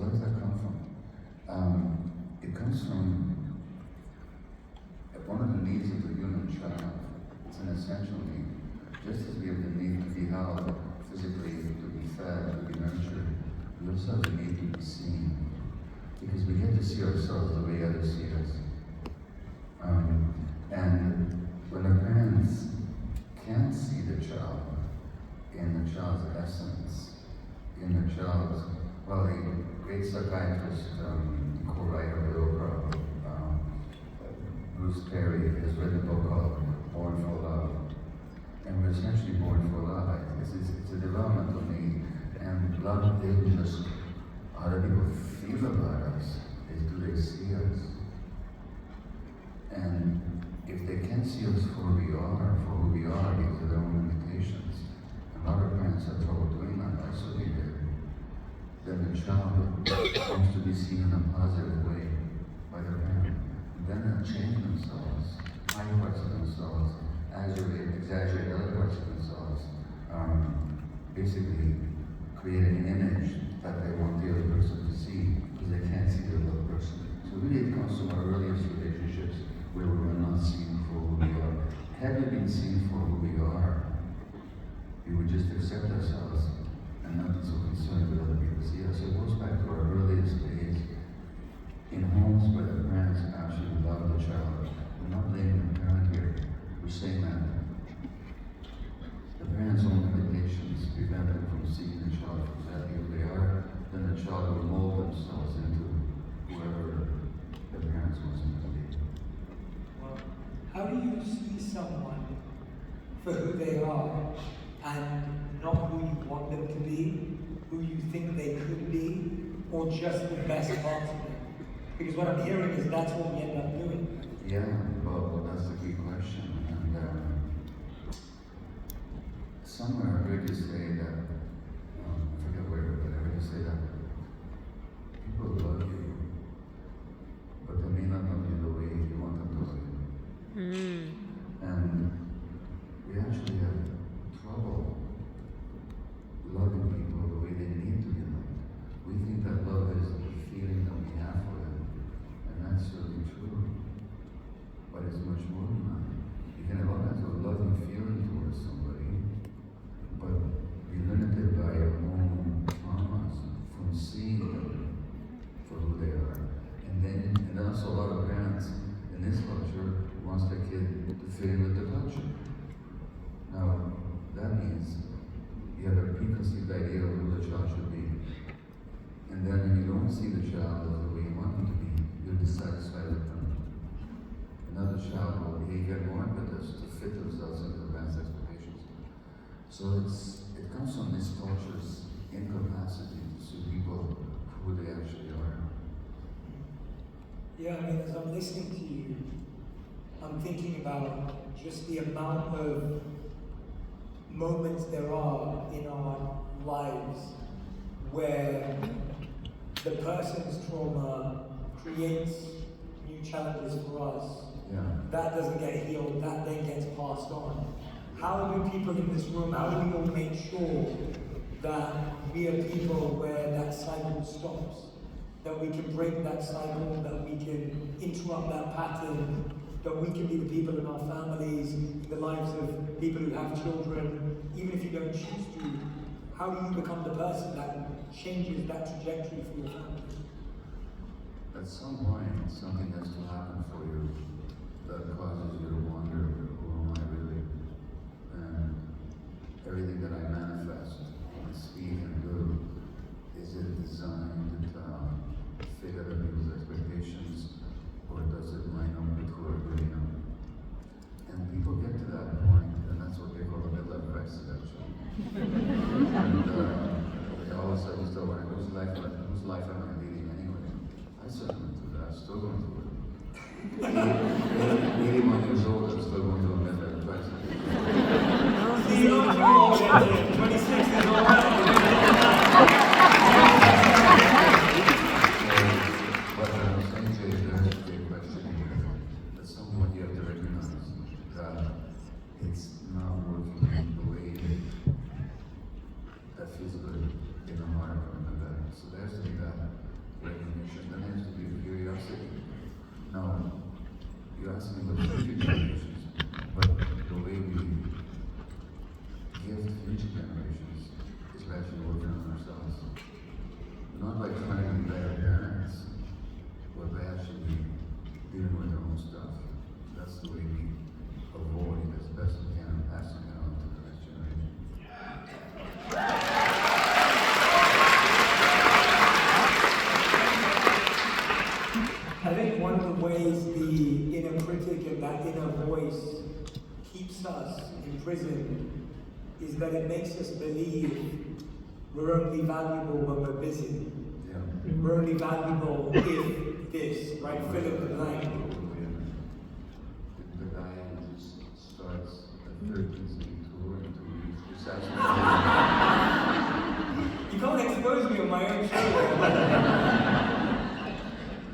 where does that come from? It comes from one of the needs of the human child. It's an essential need. Just as we have the need to be held physically, to be fed, to be nurtured, we also have the need to be seen. Because we get to see ourselves the way others see us. And when the parents can't see the child in the child's essence, in the child's, well, the great psychiatrist, co-writer of the Oprah, Bruce Perry, has written a book called Born for Love. And we're essentially born for love. It's a developmental need. And love isn't just how do people feel about us, is do they see us? And if they can't see us for who we are because of their own limitations, and a lot of parents have trouble doing that, that's what they do, then the child wants to be seen in a positive way by their parent. And then they'll change themselves, hide parts of themselves, exaggerate other parts of themselves, basically create an image that they want the other person to see because they can't see the other person. So really it comes from our earliest relationships where we were not seen for who we are. Had we been seen for who we are, we would just accept ourselves and not be so concerned with other people see us. So it goes back to our earliest days in homes where the parents actually love the child. We're not blaming the parent here. We're saying that the parents' own limitations prevent them from seeing the child for exactly who they are. Then the child will mold themselves into whoever the parents want them to be. Well, how do you see someone for who they are and not who you want them to be, who you think they could be, or just the best parts of them? Because what I'm hearing is that's what we end up doing. Yeah, well, that's the key question. And somewhere I heard you say that, I forget where, but I heard you say that people love you, but they may not love you the way you want them to love you. And we actually have trouble loving people the way they need to be loved. We think that love is the feeling that we have for them, and that's certainly true. But it's much more than that. You can have all kinds of loving feeling towards somebody, but be limited by your own traumas from seeing them for who they are. And also a lot of parents in this culture wants their kid to fit in with the culture. Now, that means you have a preconceived idea of who the child should be. And then when you don't see the child as the way you want them to be, you're dissatisfied with them. Another child will get more impetus to fit themselves into the parents' expectations. So it comes from this culture's incapacity to see people who they actually are. Yeah, I mean, as I'm listening to you, I'm thinking about just the amount of moments there are in our lives where the person's trauma creates new challenges for us. Yeah. That doesn't get healed, that then gets passed on. How do people in this room, how do we all make sure that we are people where that cycle stops? That we can break that cycle, that we can interrupt that pattern, that we can be the people in our families, the lives of people who have children, even if you don't choose to. How do you become the person that changes that trajectory for your family? At some point, something has to happen for you that causes you to wonder, who am I really? And everything that I manifest and speak and do, is it designed to fit other people's expectations, or does it line up with who I really am? And people get to that point, and that's what they call the midlife crisis, actually. And they always say, whose life am I leading anyway? I certainly went through that, still going through it. 81 years old, I'm still going through a midlife crisis. 26 is all right. keeps us in prison is that it makes us believe we're only valuable when we're busy. Yeah. We're only valuable if this, right? Fill in the blank. The guy who just starts at 13th tour in 2 weeks, just asks You can't expose me on my own show.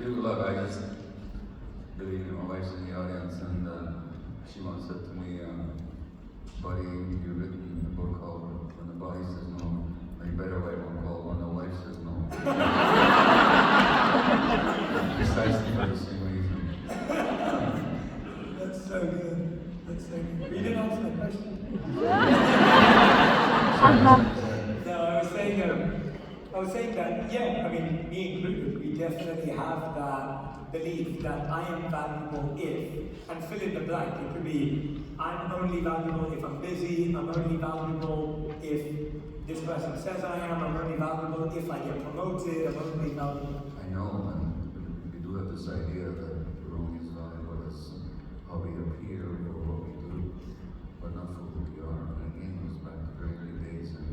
Look, I just believe in my wife's in the audience, and she once said to me, buddy, you've written a book called When the Body Says No. You better write one called When the Wife Says No. Precisely for the same reason. That's so good. That's so good. You didn't answer the question. No, I was saying that, yeah, I mean, me included, we definitely have that belief that I am valuable if, and fill in the blank. It could be, I'm only valuable if I'm busy, I'm only valuable if this person says I am, I'm only valuable if I get promoted, I'm only valuable. I know, and we do have this idea that we're only as valuable as how we appear or what we do, but not for who we are. And again, it goes back to very early days, and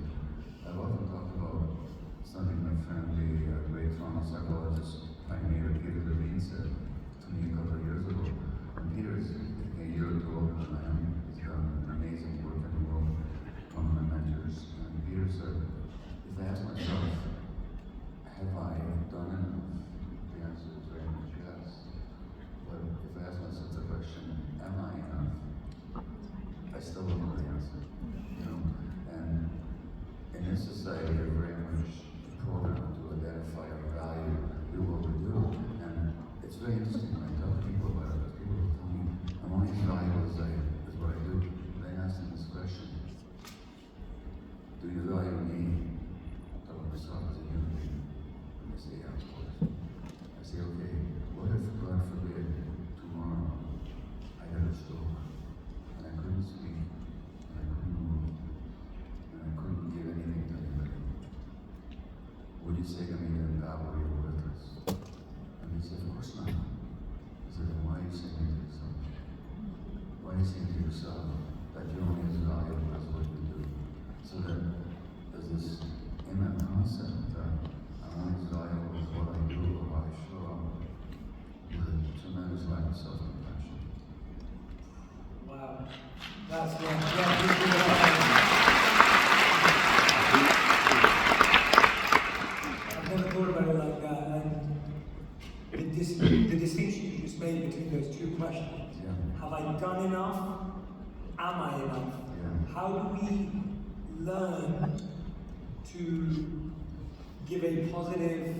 I've often talked about something my family, a great trauma psychologist, pioneer Peter Levine, said to me a couple of years ago. And Peter's a year or two older than I am. He's done amazing work in the world, one of my mentors. And Peter said, if I ask myself, have I done enough? The answer is very much yes. But if I ask myself the question, am I enough? I still don't know the answer. You know? And in this society, we're very much programmed to identify our value, do what we do. And it's very interesting when I tell people about it, because people will tell me, I'm only as valuable as what I do. And I ask them this question, do you value me? I tell myself as a human being. And they say, yeah, of course. I say, okay, what if, God forbid, tomorrow I had a stroke, and I couldn't speak, and I couldn't move, and I couldn't give anything to anybody? Would you say to me that God, you're worthless? And he said, of course not. I said, then why are you saying it to yourself? Why are you saying to yourself that you're only as valuable as what you do? So that there's this inner concept that I'm only as valuable as what I do or how I show up, with a tremendous lack of self-compassion. Wow. That's one. Yeah, I've never thought about it like that. And the distinction you just made between those two questions. Yeah. Have I done enough? Am I enough? Yeah. How do we learn to give a positive,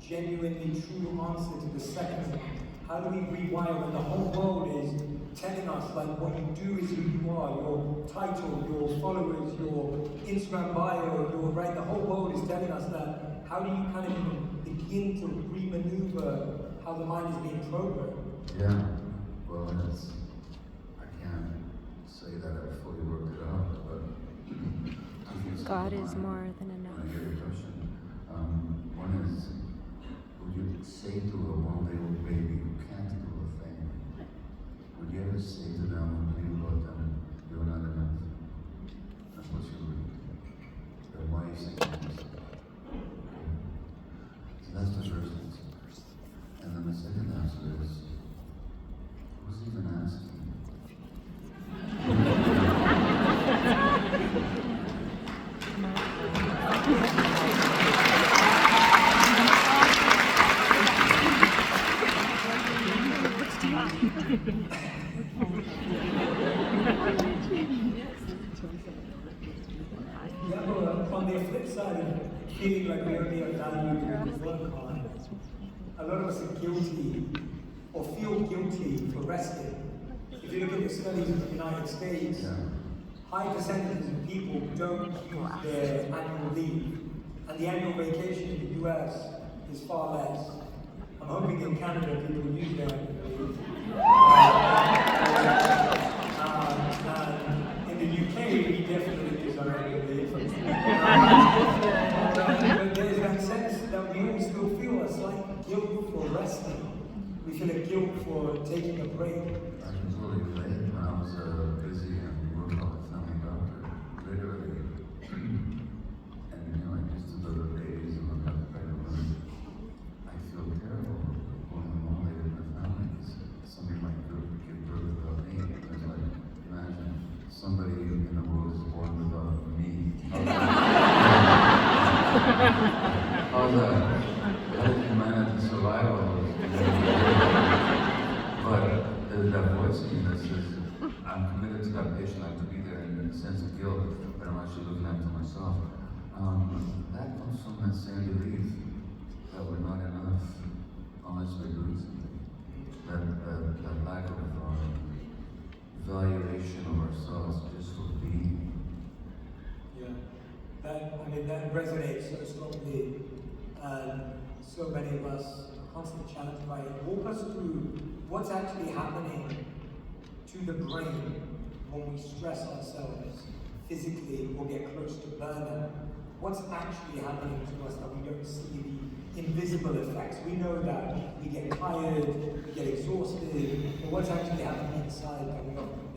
genuinely true answer to the second one? How do we rewire when the whole world is telling us like what you do is who you are, your title, your followers, your Instagram bio, your right, the whole world is telling us that. How do you kind of begin to re-maneuver how the mind is being programmed? Yeah, well, I can't say that I fully worked it out, but God is more than enough. When I hear your question, one is, would you say to a one-day-old baby who can't do a thing, would you ever say to them when you about them, you're not enough? That's what you would. Then why are you saying that to yourself? So that's the first answer. And then the second answer is, who's even asking? Yeah, well, on the flip side of feeling like we only have value when we work hard, a lot of us are guilty or feel guilty for resting. If you look at the studies in the United States, high percentages of people don't use their annual leave, and the annual vacation in the US is far less. I'm hoping in Canada people use their annual leave. In the UK, we definitely use our annual leave. But there's that sense that we all still feel a slight guilt for resting. We feel a guilt for taking a break. I can totally relate. When I was busy and worked on the family doctor, literally, and I used to deliver babies and look after pregnant women. I feel terrible going home later in the family because somebody might give birth without me. It's like, imagine somebody in the world is born without me. How's that? How did humanity survive all this? But there's that voice in me that says, I'm committed to that patient, I have to be there, and a sense of guilt, but I'm actually looking after myself. That comes from that same belief that we're not enough unless we're doing something. That lack of valuation of ourselves just for being. Yeah, that resonates so strongly, and so many of us are constantly challenged by it. Walk us through what's actually happening to the brain when we stress ourselves physically or get close to burnout. What's actually happening to us that we don't see the invisible effects? We know that we get tired, we get exhausted, but what's actually happening inside that we often